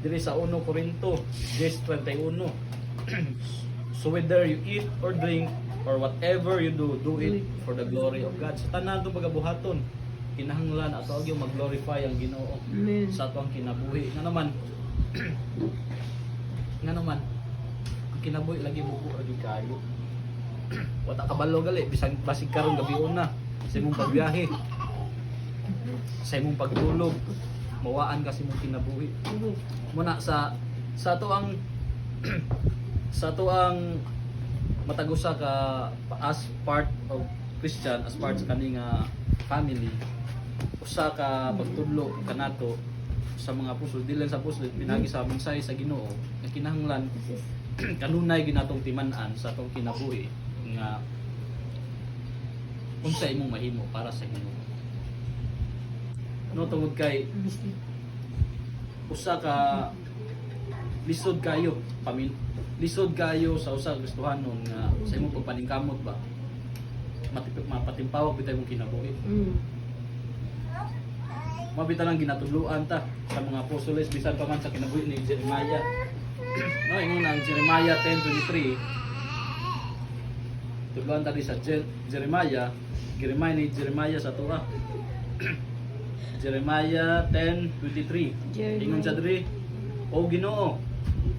diri sa 1 Corinto 10:31. So whether you eat or drink or whatever you do, do it for the glory of God. Sa tanan to pagabuhaton, kinahanglan ato gyud mag-glorify ang Ginoo Amen. sa atong kinabuhi. Nga naman ang kinabuhi lagi mubo lagi kayo. Wata kabalo gali bisag basig karon gabion na sa imong pagbiyahe, sa imong pagtulog, mawaan kasi mong kinabuhi. Muna sa to ang sa to ang matagusa ka as part of Christian, as part sa kaning family, usa ka pagtudlo kanato sa mga apostol, dili lang sa apostol, pinagi sa mensahe sa Ginoo nga kinahanglan kanunay ginatong timan-an sa atong kinabuhi nga unsa imong mahimo para sa Ginoo. No tungod kay usa ka lisod kayo lisod kayo sa usa ka gustuhanon nga sa imong pagpaningkamot ba mapatimpawag bitay mong kinabuhi. Mabita lang ginatudluan ta sa mga apostoles bisan pa man sa kinabuhi ni Jeremiah. No, ingon ang Jeremiah 10:23. Tudluan ta di sa Jeremiah ni Jeremiah sa tuwa. Jeremiah 10:23. Ingon sa diri, "O Ginoo,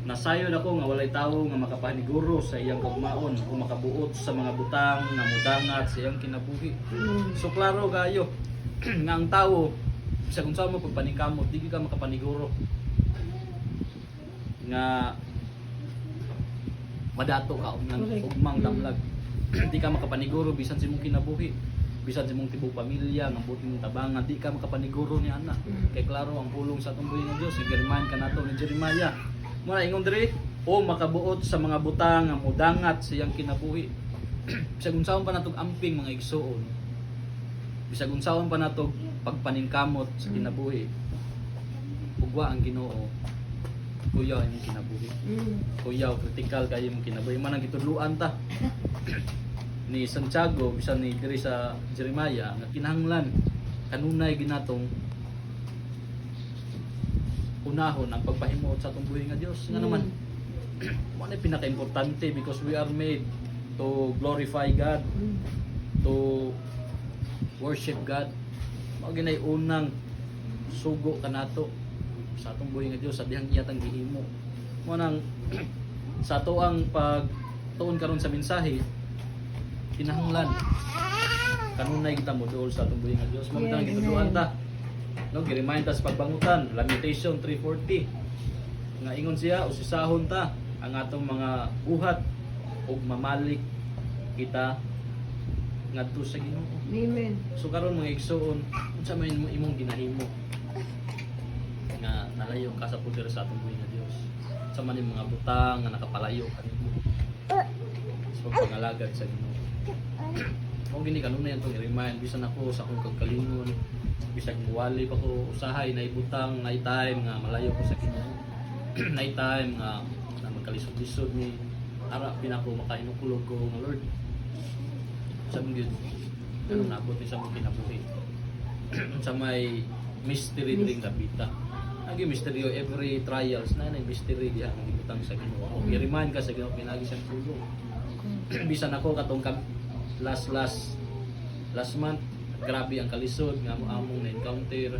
nasayon ako nga walay tawo nga makapaniguro sa iyang kagmaon o makabuot sa mga butang nga mudangat sa iyang kinabuhi." So klaro kayo nga ang tawo sa kung saan mo pagpaningkamot, di ka makapaniguro nga madato ka ugmang damlag. Di ka makapaniguro bisan sa imong kinabuhi, bisan sa imong tibok pamilya nga buti mong tabangan, di ka makapaniguro ni ana. Kay klaro ang pulong sa atong buhi nga Dios, igarimahan ka nato ni Jeremiah. Muna ingon diri, o makabuot sa mga butang nga mudangat sa iyang kinabuhi. Bisag unsaon pa natog amping mga igsoon, bisag unsaon pa natog pagpaningkamot sa kinabuhi, ugwa ang Ginoo, kuyaw imong kinabuhi. Kuyaw critical kayo imong kinabuhi. Man ang gitudluan ta ni Santiago bisan ni diri sa Jeremiah nga kinahanglan kanunay ginatong unahon ang pagpahimuot sa atong buhi nga Dios. Nga naman mo na pinaka-importante because we are made to glorify God, to worship God. Mao ginay unang sugo kanato sa atong buhi nga Dios sa dihang iyatang gihimo. Mo nang sa ato ang pagtuon karon sa mensahe, kinahanglan kanunay kita moduol sa atong buhi nga Dios. Mo bitang gitudluan ta. No, gi-remind ta sa pagbangutan, Lamentation 3:40. Nga ingon siya, usisahon ta ang atong mga buhat ug mamalik kita ngadto sa Ginoo. Amen. So karon mga igsoon, unsa man imong ginahimo nga nalayo ka sa poder sa atong buhi nga Dios. Sa man yung mga butang nga nakapalayo kanimo sa pagpangalagad sa Ginoo. Kung gini kanunay atong i-remind bisan ako sa akong kagkalingon, bisag muwali pa ko usahay na ibutang night time nga malayo ko sa Ginoo. Night time nga na magkalisod-lisod ni ara pinako makainukulog ko nga Lord. Sa mga yun, ano nabot ni sa mga kinabuhi. Sa may mystery ring kabita. Ang mystery every trials na mystery diha ang ibutang sa Ginoo. I-remind ka sa Ginoo pinagi siyang tulong. Bisan ako katong last month, grabe ang kalisod nga among na encounter.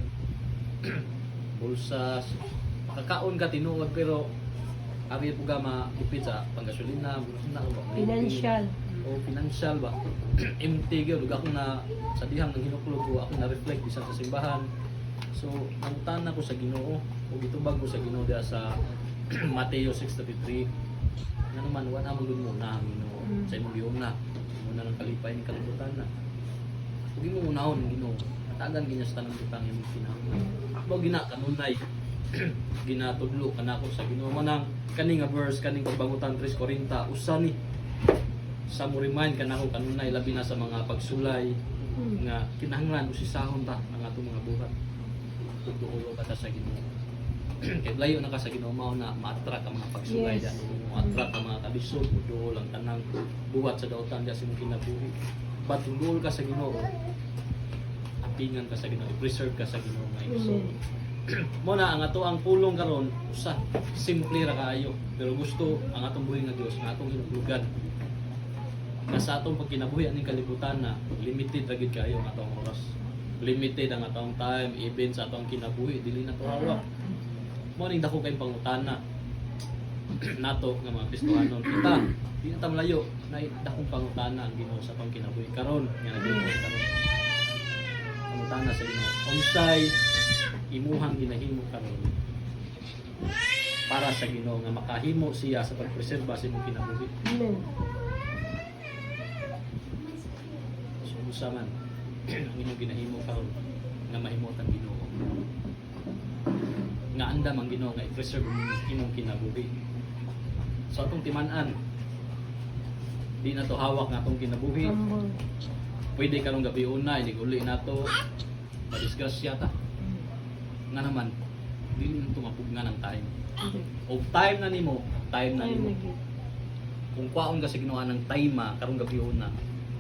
Bulsa, kakaon ka tinuod pero abi po ka maipit sa panggasolina, Financial. o financial ba. Empty gyud ako na sa dihang ng ginuklog ko ako na reflect bisan sa simbahan. So nangutana ko sa Ginoo ug gitubag ko sa Ginoo diha sa Mateo 6:33. Nga naman wala man gud mo na ang Ginoo sa imong giuna. Muna lang kalipay ni kalibutan na. Ug imong unahon ang Ginoo. Tagan ginya sa tanang butang imong kinahanglan. Mo gina kanunay ginatudlo kanako sa Ginoo manang kani nga verse kaning pagbangutan 3:40 usa ni sa mo remind kanako kanunay labi na sa mga pagsulay nga kinahanglan usisahon ta ang atong mga buhat. Tutulo ka ta sa Ginoo. Kay layo na ka sa Ginoo mao na ma-attract ang mga pagsulay Yes. diyan. Ma-attract ang mga kabisog, tutulo lang tanang buhat sa dautan diyan sa imong kinabuhi. Patulol ka sa Ginoo. Apingan ka sa Ginoo, preserve ka sa Ginoo nga igsoon. mo na ang ato ang pulong karon usa simple ra kaayo pero gusto ang atong buhi nga Dios nga atong hinuglugan nga sa atong pagkinabuhi aning kalibutan na limited ra gid kayo ang atong oras, limited ang atong time even sa atong kinabuhi dili na to hawak. Mo ning dako kay pangutana nato nga mga Kristohanon kita di na ta malayo na dakong pangutana ang Ginoo sa pangkinabuhi karon nga nagbuhi karon. Pangutana sa Ginoo unsay imuhang ginahimo karon para sa Ginoo nga makahimo siya sa pagpreserba sa imong kinabuhi. Amen. So usa man ang imong ginahimo karon nga mahimot ang Ginoo. Nga andam ang Ginoo nga i-preserve ang imong kinabuhi. So atong timan-an di na to hawak nga atong kinabuhi. Humble. Pwede karong gabi una inig-uli nato madisgrasya ta. Nga naman dili na to mapugnan ang time. O time na nimo, time na nimo. Kung kwaon ka sa Ginoo ng time karong gabi una,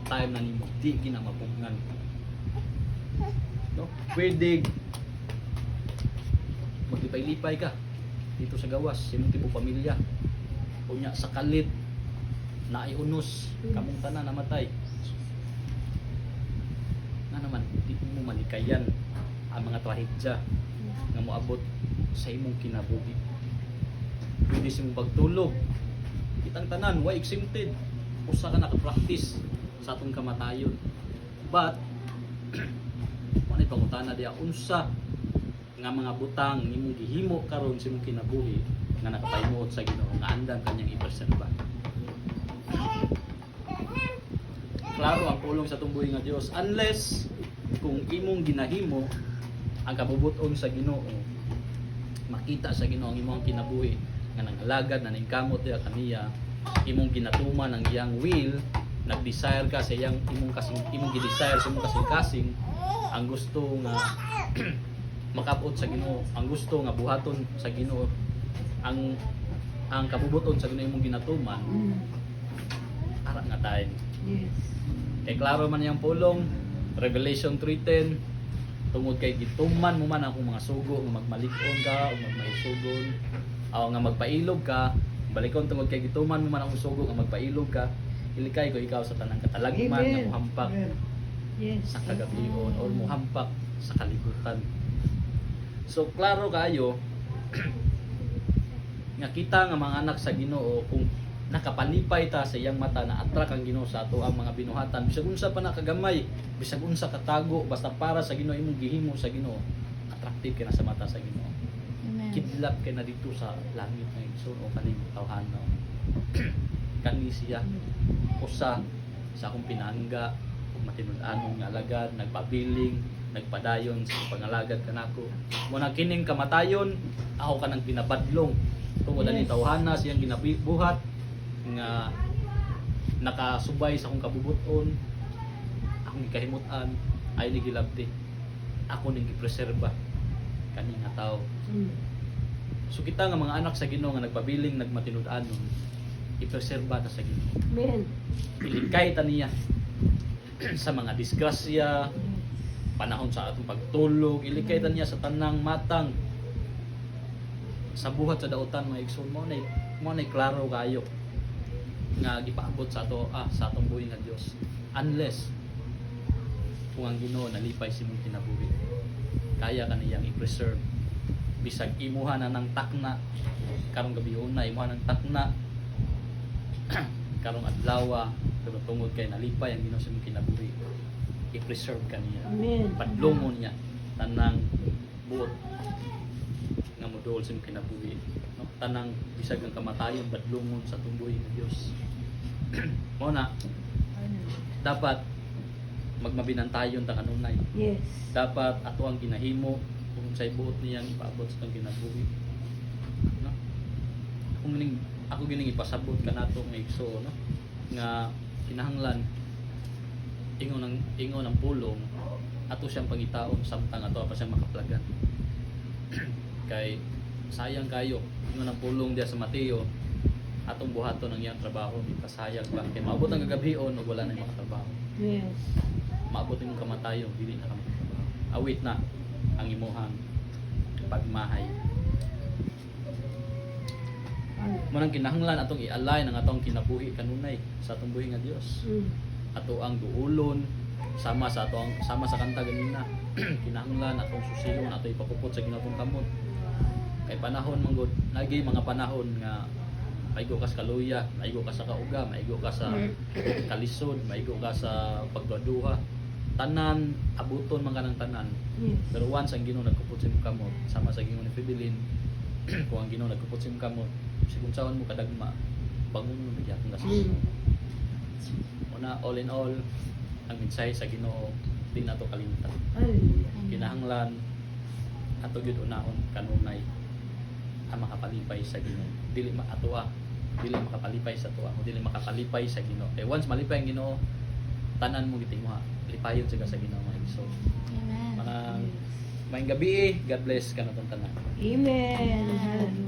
time na nimo di gina mapugnan. No? Pwede maglipay-lipay ka dito sa gawas, sa imong tipo pamilya. Unya sa kalit na unos, kamong tanan namatay. Nga naman, di mo malikayan ang mga trahedya nga moabot sa imong kinabuhi. Pwede sa imong pagtulog. Kitang tanan, why exempted? Usa ka naka-practice sa atong kamatayon. But, ano yung pangutana diya? Unsa nga mga butang nimong gihimo karon sa imong kinabuhi nga nakapahimuot sa Ginoo nga andam kanyang ipreserba. Klaro ang pulong sa tumbuhi nga Dios unless kung imong ginahimo ang kabubuton sa Ginoo, makita sa Ginoo ang imong kinabuhi nga nangalagad na ningkamot diha kaniya, imong ginatuman ang iyang will, nag-desire ka sa iyang imong gi-desire sa imong kasing-kasing ang gusto nga makabot sa Ginoo, ang gusto nga buhaton sa Ginoo, ang kabubuton sa Ginoo imong ginatuman, ara nga time. Yes. Kay klaro man yang pulong Revelation 3:10 tungod kay gituman mo man akong mga sugo nga magmalig-on ka o magmaisugon o nga magpailog ka, balikon tungod kay gituman mo man akong sugo nga magpailog ka, ilikay ko ikaw sa tanang katalagman nga muhampak Yes. sa kagabion o muhampak sa kalibutan. So klaro kayo nga kita nga mga anak sa Ginoo kung nakapanipay ta sa iyang mata na attract ang Ginoo sa ato ang mga binuhatan bisag unsa pa nakagamay, bisag unsa katago, basta para sa Ginoo imong gihimo sa Ginoo, attractive ka na sa mata sa Ginoo. Amen. Kidlat ka na dito sa langit nga igsoon o kaning tawhana. Kani siya usa sa akong pinangga ug matinud-anon nga alagad, nagpabiling, nagpadayon sa pangalagad kanako. Muna kining kamatayon, ako kanang pinabadlong tungod ani tawhana siyang ginabuhat nga nakasubay sa akong kabubuton, akong gikahimutan, ay nigilabti, ako ning gipreserba kani nga tao. So kita nga mga anak sa Ginoo nga nagpabiling, nagmatinud-anon, ipreserba ta sa Ginoo. Amen. Ilikay ta niya sa mga disgrasya, panahon sa atong pagtulog, ilikay ta niya sa tanang matang sa buhat sa dautan mga igsoon mo na klaro kayo nga gipaabot sa ato sa atong buhi nga Dios unless kung ang Ginoo nalipay sa imong kinabuhi, kaya kaniyang i-preserve bisag imuha na ng takna karong gabi una, imuha ng takna karong adlaw, pero tungod kay nalipay ang Ginoo sa imong kinabuhi, i-preserve kaniya. Amen. Padlongon niya tanang buot nga modol sa imong kinabuhi, no? Tanang bisag ang kamatayon badlongon sa tumbuhi nga Dios. Mo na dapat magmabinantayon ta kanunay. Yes. Dapat ato ang ginahimo kung say buot niyang ipaabot sa tong kinabuhi, no? Ako gining ipasabot kanato nga igso, no? Nga kinahanglan ingon ang pulong ato siyang pangitaon samtang ato pa siyang makaplagan. Kay sayang kayo ingon ang pulong diya sa Mateo, atong buhaton ang iyang trabaho, ipasayag ba kay maabot ang gagabion ug wala na makatrabaho. Yes. Maabot imong kamatayon dili na ka makatrabaho. Awit na ang imuhang pagmahay. Munang kinahanglan atong i-align ang atong kinabuhi kanunay sa atong buhi nga Dios. Ato ang duulon sama sa kanta ganina. Kinahanglan atong susilon ato ipakupot sa ginatong kamot. Kay panahon manggod nagi mga panahon nga maigo ka sa kaluya, maigo ka sa kauga, maigo ka sa kalisod, maigo ka sa pagduduha. Tanan abuton man kanang tanan. Pero once ang Ginoo nagkupot sa imong kamot, sama sa Ginoo ni Fidelin, kung ang Ginoo nagkupot sa imong kamot, sigun saan mo kadagma, bangon mo bigyan kung nasa. Una, all in all, ang mensahe sa Ginoo di nato kalimtan. Kinahanglan ato gyud unahon kanunay ang makapalipay sa Ginoo. Dili makapalipay sa tuwa, dili makapalipay sa Ginoo. Kay once malipay ang Ginoo, tanan mo gitinguha, lipayon siya sa Ginoo mga igsoon. Amen. Manang maayong gabi, God bless kanatong tanan. Amen.